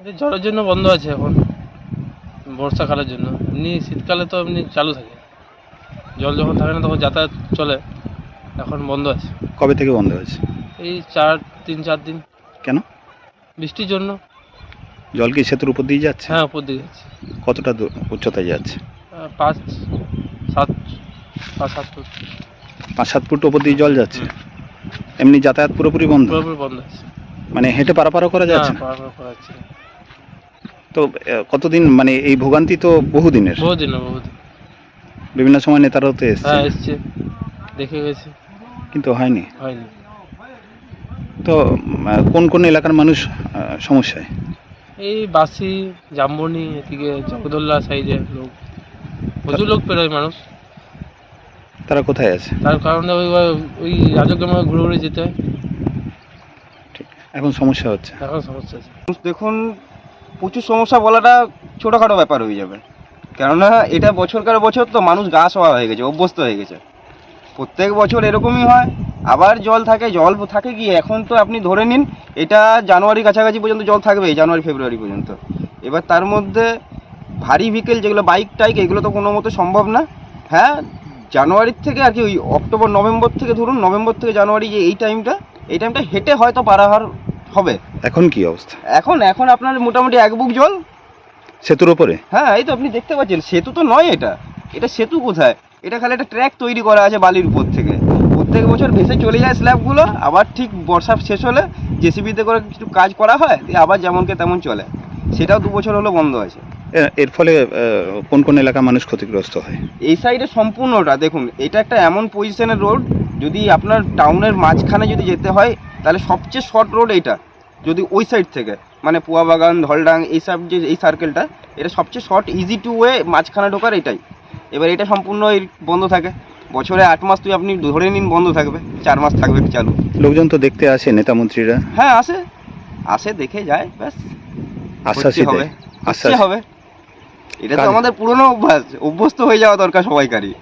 এটা জলের জন্য বন্ধ আছে এখন, বর্ষাকালের জন্য। এমনি শীতকালে তো এমনি চালু থাকে, জল যখন থাকে না তখন যাতায়াত চলে। এখন বন্ধ আছে। কবে থেকে বন্ধ হয়েছে? এই 3-4 দিন। কেন? বৃষ্টির জন্য। জল কি সেতুর উপর দিয়ে যাচ্ছে? হ্যাঁ, উপর দিকে যাচ্ছে। কতটা উচ্চতায় যাচ্ছে? 5-7 ফুট 5-7 ফুট উপর দিয়ে জল যাচ্ছে। এমনি যাতায়াত পুরোপুরি বন্ধ? পুরোপুরি বন্ধ আছে। মানে হেঁটে পারাপারও করা যাচ্ছে না, না? পারাপার করা যাচ্ছে না। তো কতদিন মানে এই ভোগান্তি তো বহুদিনের? বহুদিন। বিভিন্ন সময় নেতারাও তো এসছে। হ্যাঁ, এসছে, দেখে গেছে, কিন্তু হয়নি। হয়নি। তো কোন কোন এলাকার মানুষ সমস্যায়? এই বাসি, জামবনি, এদিকে জগদল্লা সাইডে লোক, প্রচুর লোক পেরোয় মানুষ। তারা কোথায় আছে? তার কারণে ওই রাজগ্রামে ঘুরে ঘুরে যেতে হয়। ঠিক, এখন সমস্যা হচ্ছে। এখন সমস্যা আছে। দেখুন, প্রচুর সমস্যা বলাটা ছোটোখাটো ব্যাপার হয়ে যাবে, কেননা এটা বছরকার বছর তো মানুষ গা সওয়া হয়ে গেছে, অভ্যস্ত হয়ে গেছে। প্রত্যেক বছর এরকমই হয়, আবার জল থাকে কি এখন তো আপনি ধরে নিন এটা জানুয়ারি কাছাকাছি পর্যন্ত জল থাকবে, জানুয়ারি ফেব্রুয়ারি পর্যন্ত। এবার তার মধ্যে ভারী ভেহিকেল যেগুলো বাইক টাইক এগুলো তো কোনো মতো সম্ভব না। হ্যাঁ, জানুয়ারির থেকে আর কি ওই অক্টোবর নভেম্বর থেকে ধরুন, নভেম্বর থেকে জানুয়ারি যে এই টাইমটা হেঁটে হয়তো পারাহার হবে। এখন কি অবস্থা? এখন আপনার মোটামুটি 1 বুক জল সেতুর উপরে? হ্যাঁ, এই তো আপনি দেখতে পাচ্ছেন, সেতু তো নয় এটা সেতু কোথায়? এটা খালি একটা ট্র্যাক তৈরি করা আছে বালির উপর থেকে। প্রত্যেক বছর ভেসে চলে যায় স্ল্যাবগুলো, আবার ঠিক বর্ষা শেষ হলে জেসিবিতে করে কিছু কাজ করা হয়, দিয়ে আবার যেমনকে তেমন চলে। সেটাও 2 বছর হলো বন্ধ আছে। এর ফলে কোন কোন এলাকার মানুষ ক্ষতিগ্রস্ত হয়? এই সাইডে সম্পূর্ণটা দেখুন, এটা একটা এমন পজিশনের রোড, যদি আপনার টাউনের মাঝখানে যদি যেতে হয় তাহলে সবচেয়ে শর্ট রোড এইটা। যদি ওই সাইড থেকে মানে পুয়াবাগান, ধলডাং এইসব যে এই সার্কেলটা, এটা সবচেয়ে শর্ট ইজি টু ওয়ে মাঝখানে ঢোকার এটাই। এবার এটা সম্পূর্ণ বন্ধ থাকে, বছরে 8 মাস তুই আপনি ধরে নিন বন্ধ থাকবে, 4 মাস থাকবে চালু। লোকজন তো দেখতে আসে, নেতা মন্ত্রীরা? হ্যাঁ, আসে দেখে যায়, ব্যাস। আশ্বাসই হবে, দেয়। আশ্বাস হবে। এটা তো আমাদের পুরনো অভ্যস্ত হয়ে যাওয়া দরকার সবাইকারই।